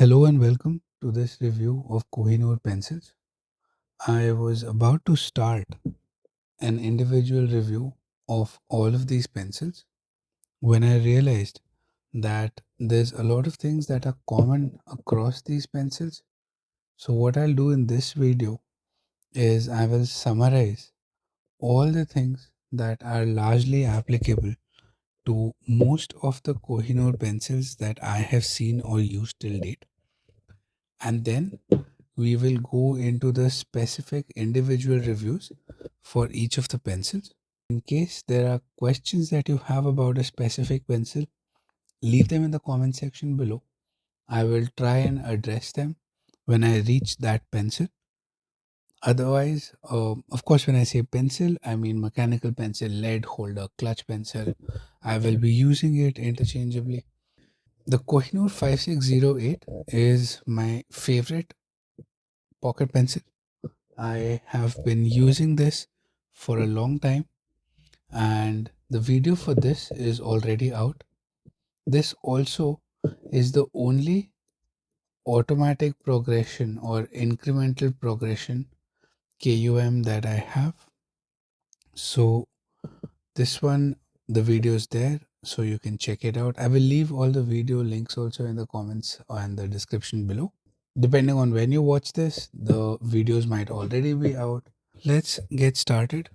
Hello and welcome to this review of Kohinoor pencils. I was about to start an individual review of all of these pencils when I realized that there's a lot of things that are common across these pencils. So what I'll do in this video is I will summarize all the things that are largely applicable to most of the Kohinoor pencils that I have seen or used till date. And then we will go into the specific individual reviews for each of the pencils. In case there are questions that you have about a specific pencil, leave them in the comment section below. I will try and address them when I reach that pencil. Otherwise, of course, when I say pencil, I mean mechanical pencil, lead holder, clutch pencil. I will be using it interchangeably. The Kohinoor 5608 is my favorite pocket pencil. I have been using this for a long time, and the video for this is already out. This also is the only automatic progression or incremental progression KUM that I have. So this one, the video is there, so you can check it out. I will leave all the video links also in the comments and the description below. Depending on when you watch this, the videos might already be out. Let's get started.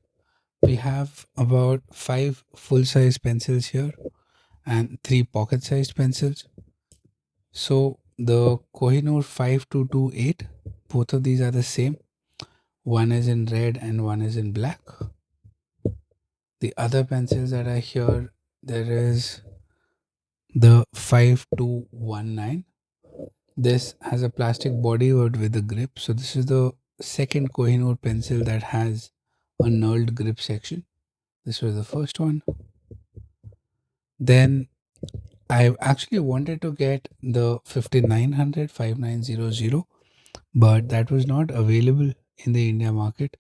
We have about 5 full-size pencils here and 3 pocket-sized pencils. So the Kohinoor 5228, both of these are the same. One is in red and one is in black. The other pencils that are here, there is the 5219. This has a plastic body with a grip. So this is the second Kohinoor pencil that has a knurled grip section. This was the first one. Then I actually wanted to get the 5900 5900, but that was not available in the India market.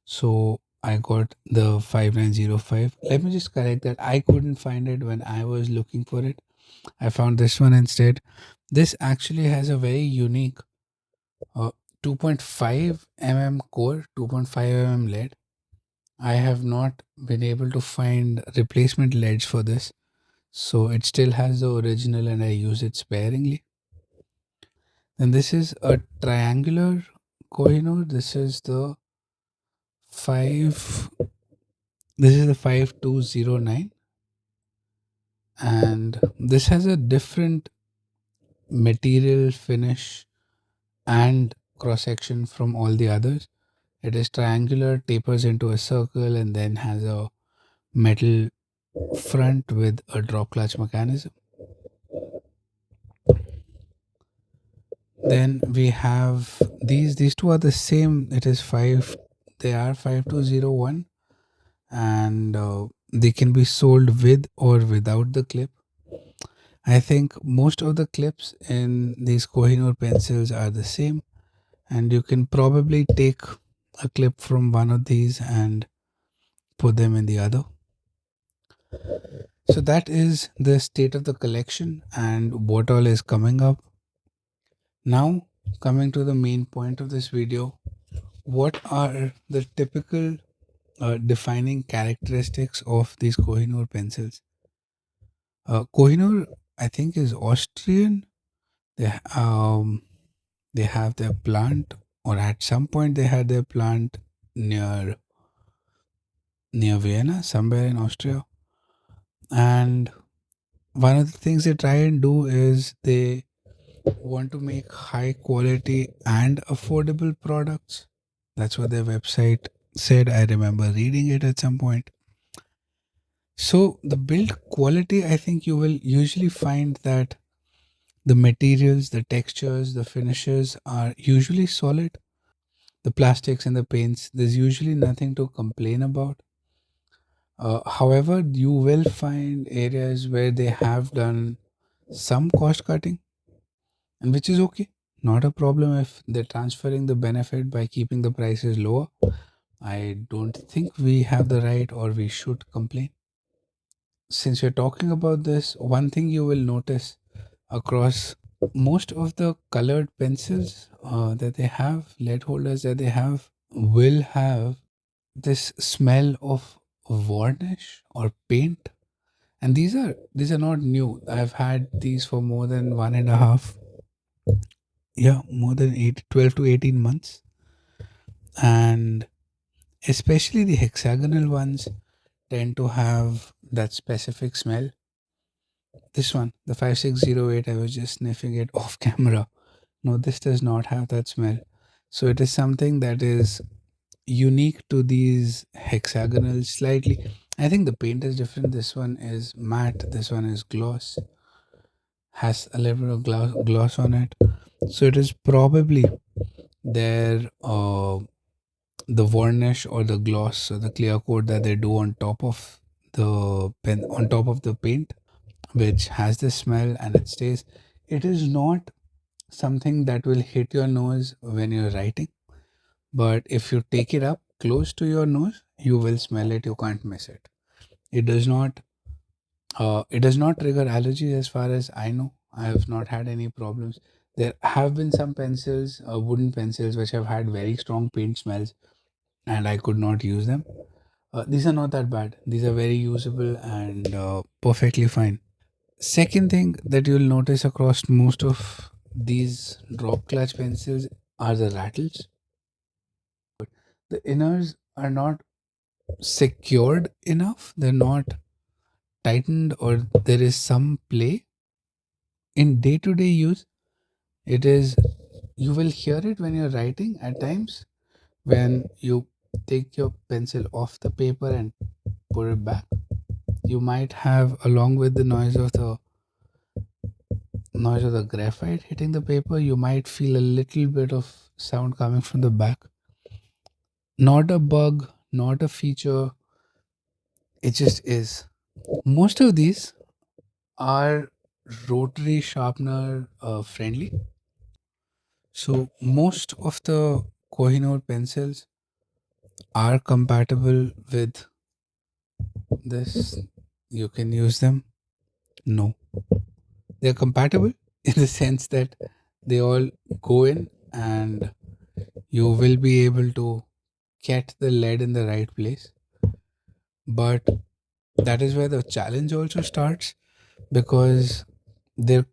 So I got the 5905. Let me just correct that. I couldn't find it when I was looking for it. I found this one instead. This actually has a very unique uh, 2.5 mm core, 2.5 mm lead. I have not been able to find replacement leads for this. So it still has the original and I use it sparingly. And this is a triangular Kohinoor. Five. This is the 5209, and this has a different material finish and cross section from all the others. It is triangular, tapers into a circle, and then has a metal front with a drop clutch mechanism. Then we have these two are the same. It is 5. They are 5201, and they can be sold with or without the clip. I think most of the clips in these Kohinoor pencils are the same, and you can probably take a clip from one of these and put them in the other. So that is the state of the collection and what all is coming up. Now, coming to the main point of this video, what are the typical defining characteristics of these Kohinoor pencils? Kohinoor, I think, is Austrian. They they have their plant, or at some point they had their plant near Vienna, somewhere in Austria. And one of the things they try and do is they want to make high quality and affordable products. That's what their website said. I remember reading it at some point. So the build quality, I think you will usually find that the materials, the textures, the finishes are usually solid. The plastics and the paints, there's usually nothing to complain about. However, you will find areas where they have done some cost cutting, and which is okay. Not a problem if they're transferring the benefit by keeping the prices lower. I don't think we have the right or we should complain. Since we're talking about this, one thing you will notice across Most of the colored pencils that they have, lead holders that they have, will have this smell of varnish or paint. And these are not new. I've had these for more than one and a half, yeah, more than 12 to 18 months. And especially the hexagonal ones tend to have that specific smell. This one, the 5608, I was just sniffing it off camera. No, this does not have that smell. So it is something that is unique to these hexagonal slightly. I think the paint is different. This one is matte, this one is gloss, has a little bit of gloss on it. So it is probably their the varnish or the gloss or the clear coat that they do on top of the pen, on top of the paint, which has this smell and it stays. It is not something that will hit your nose when you're writing, but if you take it up close to your nose, you will smell it. You can't miss it. It does not. It does not trigger allergies, as far as I know. I have not had any problems. There have been some pencils, wooden pencils, which have had very strong paint smells, and I could not use them. These are not that bad. These are very usable and perfectly fine. Second thing that you'll notice across most of these drop clutch pencils are the rattles. The inners are not secured enough, they're not tightened, or there is some play. In day to day use, it is, you will hear it when you're writing at times, when you take your pencil off the paper and put it back. You might have, along with the noise of the graphite hitting the paper, you might feel a little bit of sound coming from the back. Not a bug, not a feature, it just is. Most of these are rotary sharpener friendly. So most of the Kohinoor pencils are compatible with this. You can use them. No, they're compatible in the sense that they all go in and you will be able to get the lead in the right place. But that is where the challenge also starts, because they're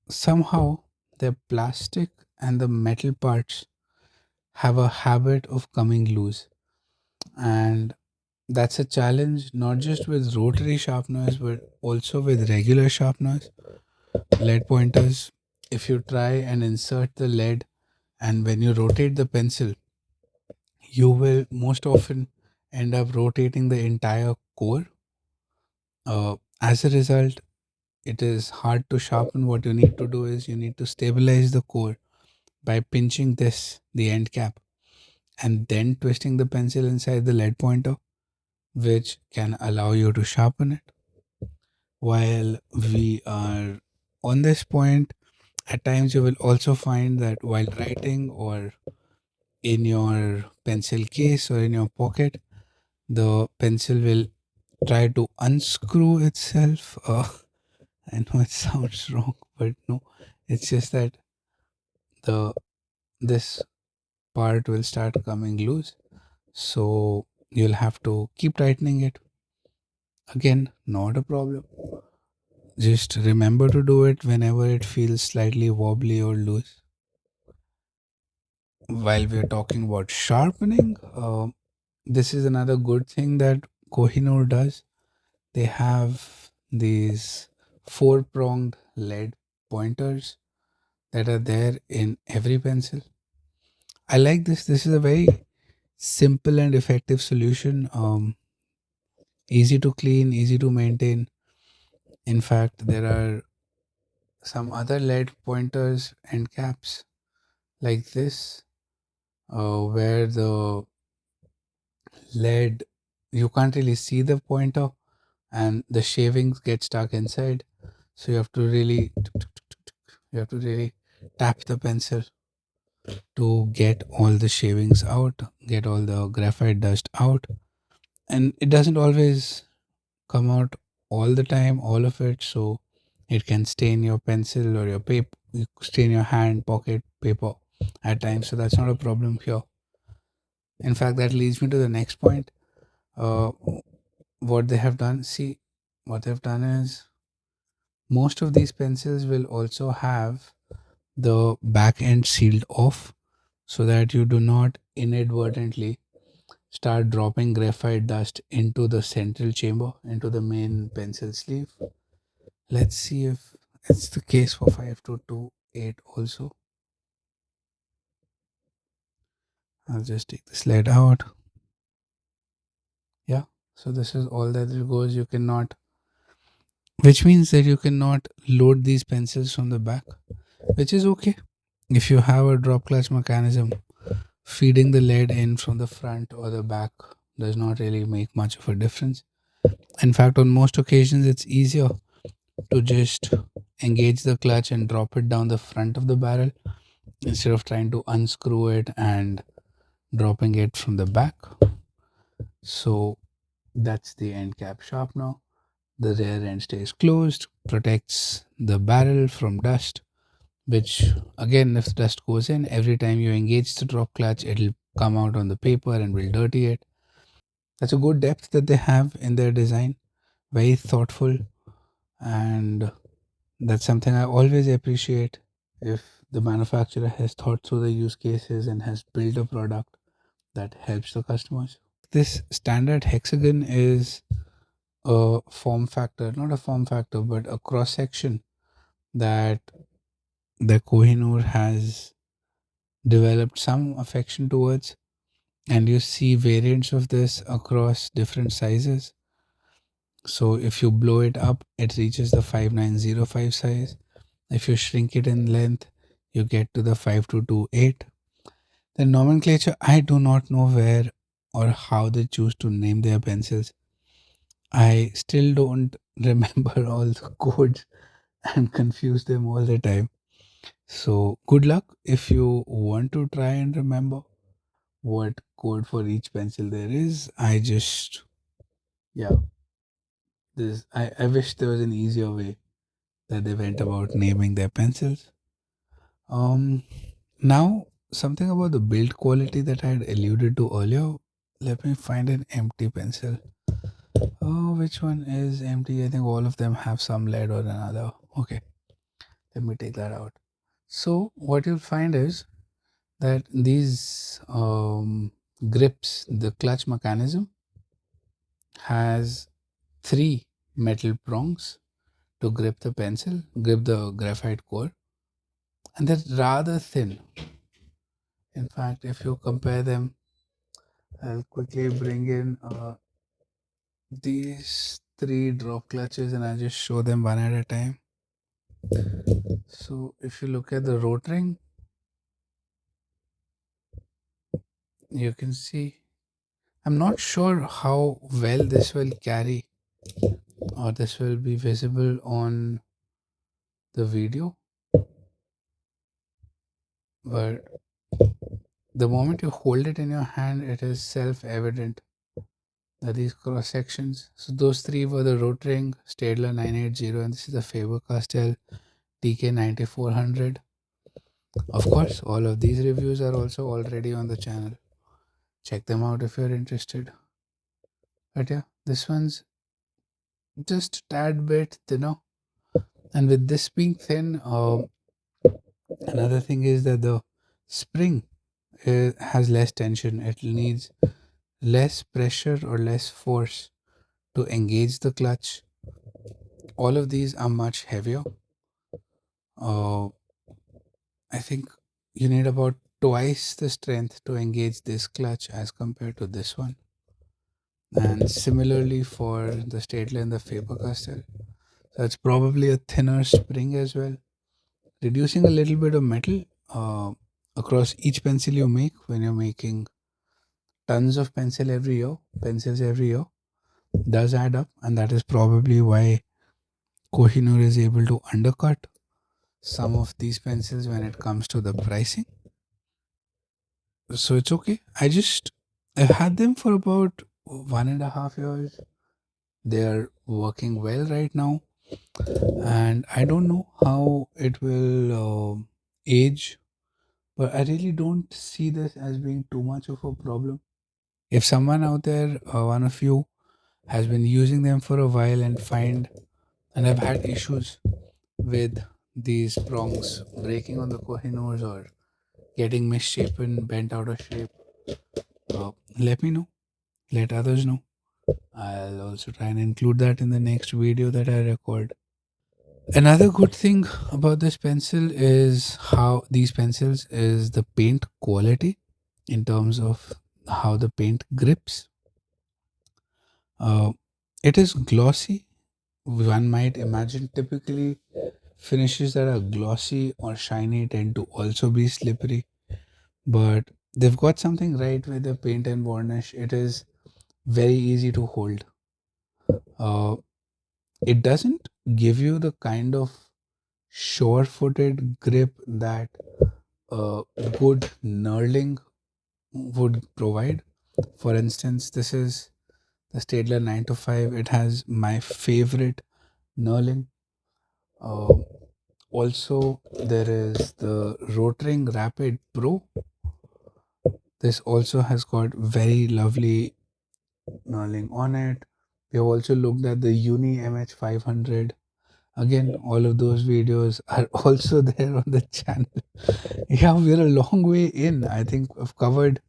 somehow the plastic and the metal parts have a habit of coming loose. And that's a challenge not just with rotary sharpeners but also with regular sharpeners, lead pointers. If you try and insert the lead and when you rotate the pencil, you will most often end up rotating the entire core. As a result, it is hard to sharpen. What you need to do is you need to stabilize the core by pinching the end cap, and then twisting the pencil inside the lead pointer, which can allow you to sharpen it. While we are on this point, at times you will also find that while writing or in your pencil case or in your pocket, the pencil will try to unscrew itself. I know it sounds wrong, but no, it's just that the this part will start coming loose. So you'll have to keep tightening it. Again, not a problem. Just remember to do it whenever it feels slightly wobbly or loose. While we're talking about sharpening, this is another good thing that Kohinoor does. They have these four pronged lead pointers that are there in every pencil. I like this. This is a very simple and effective solution. Easy to clean, easy to maintain. In fact, there are some other lead pointers and caps like this, where the lead, you can't really see the pointer and the shavings get stuck inside. So you have to really tap the pencil to get all the shavings out, get all the graphite dust out. And it doesn't always come out all the time, all of it. So It can stain your pencil or your paper, stain your hand, pocket, paper at times. So that's not a problem here. In fact, that leads me to the next point. Uh, what they have done, see, what they've done is most of these pencils will also have the back end sealed off so that you do not inadvertently start dropping graphite dust into the central chamber, into the main pencil sleeve. Let's see if it's the case for 5228 also. I'll just take this lead out. Yeah, so this is all that it goes. You cannot, which means that you cannot load these pencils from the back, which is okay. If you have a drop clutch mechanism, feeding the lead in from the front or the back does not really make much of a difference. In fact, on most occasions, it's easier to just engage the clutch and drop it down the front of the barrel instead of trying to unscrew it and dropping it from the back. So that's the end cap sharpener. The rear end stays closed, protects the barrel from dust, which again, if the dust goes in, every time you engage the drop clutch, it'll come out on the paper and will dirty it. That's a good depth that they have in their design. Very thoughtful, and that's something I always appreciate if the manufacturer has thought through the use cases and has built a product that helps the customers. This standard hexagon is a form factor, not a form factor, but a cross section that the Kohinoor has developed some affection towards. And you see variants of this across different sizes. So if you blow it up, it reaches the 5905 size. If you shrink it in length, you get to the 5228. The nomenclature, I do not know where or how they choose to name their pencils. I still don't remember all the codes and confuse them all the time. So, good luck if you want to try and remember what code for each pencil there is. Yeah, I wish there was an easier way that they went about naming their pencils. Um, Now, something about the build quality that I had alluded to earlier. Let me find an empty pencil. Oh, which one is empty? I think all of them have some lead or another. Okay, let me take that out. So, what you'll find is that these grips, the clutch mechanism, has three metal prongs to grip the pencil, grip the graphite core, and they're rather thin. In fact, if you compare them, I'll quickly bring in these three drop clutches and I'll just show them one at a time. So if you look at the rotary, you can see, I'm not sure how well this will carry or this will be visible on the video, but the moment you hold it in your hand, it is self-evident that these cross sections. So those three were the Rotring, Staedtler 980, and this is the Faber-Castell TK 9400. Of course, all of these reviews are also already on the channel. Check them out if you're interested. But yeah, this one's just a tad bit thinner. And with this being thin, another thing is that the spring has less tension. It needs less pressure or less force to engage the clutch. All of these are much heavier. Uh, I think you need about twice the strength to engage this clutch as compared to this one. And similarly for the Staedtler and the Faber-Castell. So it's probably a thinner spring as well, reducing a little bit of metal across each pencil you make when you're making tons of pencils every year does add up, and that is probably why Kohinoor is able to undercut some of these pencils when it comes to the pricing. So it's okay. I've had them for about 1.5 years. They are working well right now. and I don't know how it will age, but I really don't see this as being too much of a problem. If someone out there, one of you, has been using them for a while and have had issues with these prongs breaking on the Kohinoors or getting misshapen, bent out of shape, let me know. Let others know. I'll also try and include that in the next video that I record. Another good thing about this pencil is how these pencils is the paint quality in terms of how the paint grips. Uh, it is glossy. One might imagine typically finishes that are glossy or shiny tend to also be slippery, but they've got something right with the paint and varnish. It is very easy to hold. Uh, it doesn't give you the kind of sure-footed grip that a good knurling would provide. For instance, this is the Staedtler 9 to 5. It has my favorite knurling. Uh, Also, there is the Rotary Rapid Pro. This also has got very lovely knurling on it. We have also looked at the Uni MH500. Again, all of those videos are also there on the channel. Yeah, we're a long way in. I think I've covered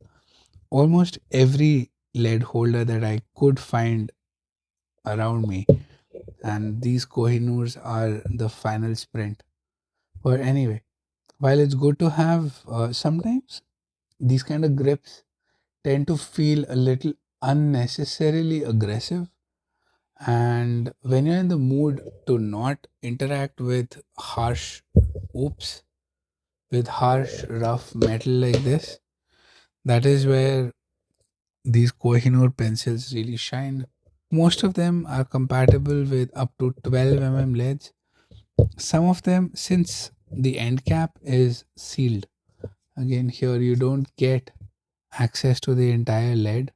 almost every lead holder that I could find around me, and these Kohinoors are the final sprint. But anyway, while it's good to have, sometimes these kind of grips tend to feel a little unnecessarily aggressive. And when you're in the mood to not interact with oops, harsh, rough metal like this, that is where these Kohinoor pencils really shine. Most of them are compatible with up to 12 leads. Some of them, since the end cap is sealed, again, here you don't get access to the entire lead.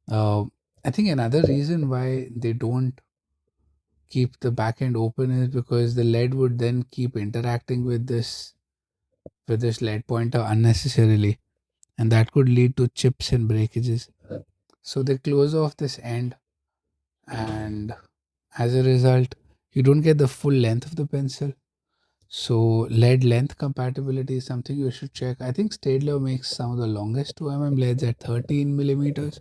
Uh, I think another reason why they don't keep the back end open is because the lead would then keep interacting with this lead pointer unnecessarily, and that could lead to chips and breakages. So they close off this end, and as a result, you don't get the full length of the pencil. So lead length compatibility is something you should check. I think Staedtler makes some of the longest 2 leads at 13 millimeters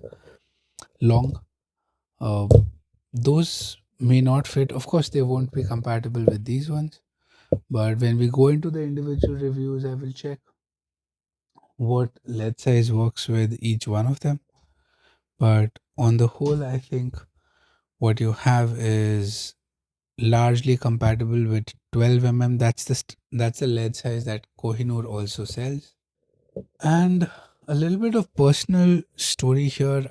long. Uh, those may not fit. Of course, they won't be compatible with these ones. But when we go into the individual reviews, I will check what lead size works with each one of them. But on the whole, I think what you have is largely compatible with 12 That's that's the lead size that Kohinoor also sells. And a little bit of personal story here.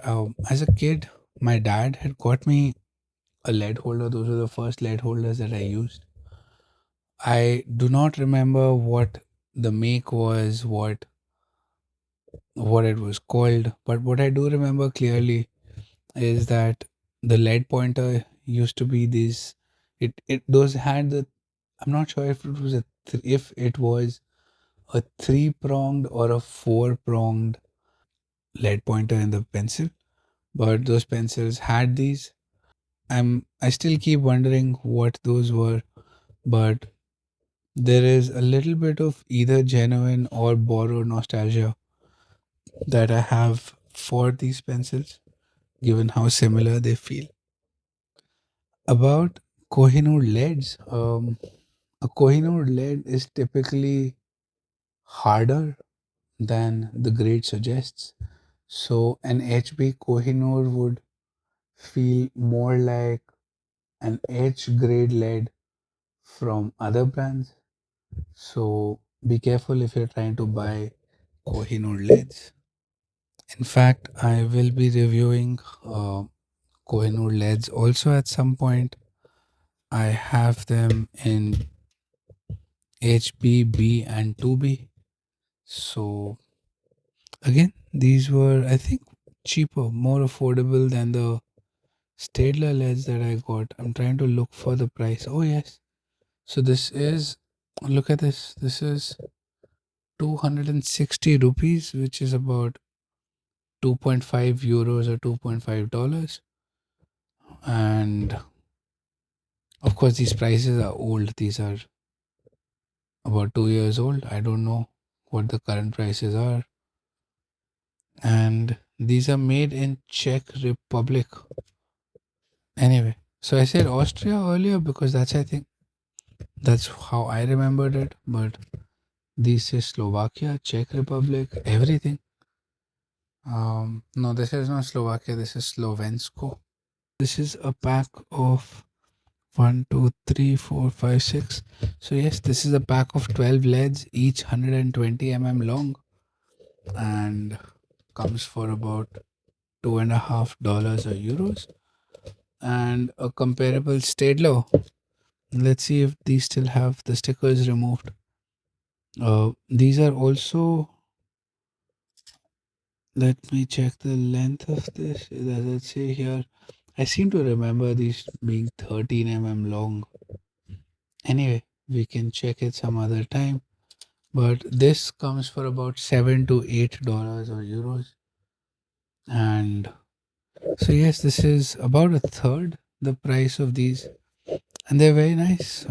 As a kid, my dad had got me a lead holder. Those were the first lead holders that I used. I do not remember what the make was, what it was called, but what I do remember clearly is that the lead pointer used to be this. It those had the. I'm not sure if it was if it was a three pronged or a four pronged lead pointer in the pencil, but those pencils had these. I still keep wondering what those were, but there is a little bit of either genuine or borrowed nostalgia that I have for these pencils, given how similar they feel. About Kohinoor leads, a Kohinoor lead is typically harder than the grade suggests. So an HB Kohinoor would feel more like an H grade lead from other brands. So be careful if you're trying to buy Kohinoor leads. In fact, I will be reviewing Kohinoor leads also at some point. I have them in HB, B, and 2B. So again, these were, I think, cheaper, more affordable than the Staedtler leads that I got. I'm trying to look for the price. Oh yes. So this is, look at this. This is 260 rupees, which is about 2.5 euros or $2.5. And of course, these prices are old. These are about 2 years old. I don't know what the current prices are. And these are made in Czech Republic. Anyway, so I said Austria earlier because I think that's how I remembered it. But this is Slovakia, Czech Republic, everything. No, this is not Slovakia. This is Slovensko. This is a pack of 1, 2, 3, 4, 5, 6. So yes, this is a pack of 12 leads, each 120 long, and comes for about $2.50 or euros. And a comparable Staedtler. Let's see if these still have the stickers removed. These are also. Let me check the length of this. Does it say here? I seem to remember these being 13 long. Anyway, we can check it some other time. But this comes for about $7 to $8 or euros. And so yes, this is about a third the price of these, and they're very nice.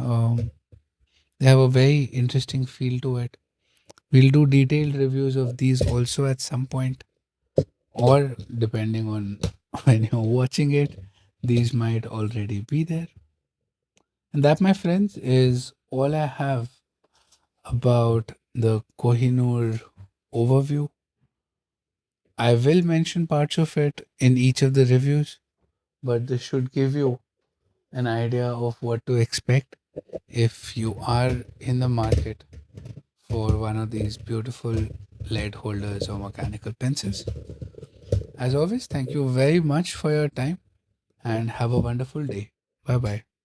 They have a very interesting feel to it. We'll do detailed reviews of these also at some point, or depending on when you're watching it, these might already be there. And that, my friends, is all I have about the Kohinoor overview. I will mention parts of it in each of the reviews, but this should give you an idea of what to expect if you are in the market for one of these beautiful lead holders or mechanical pencils. As always, thank you very much for your time and have a wonderful day. Bye bye.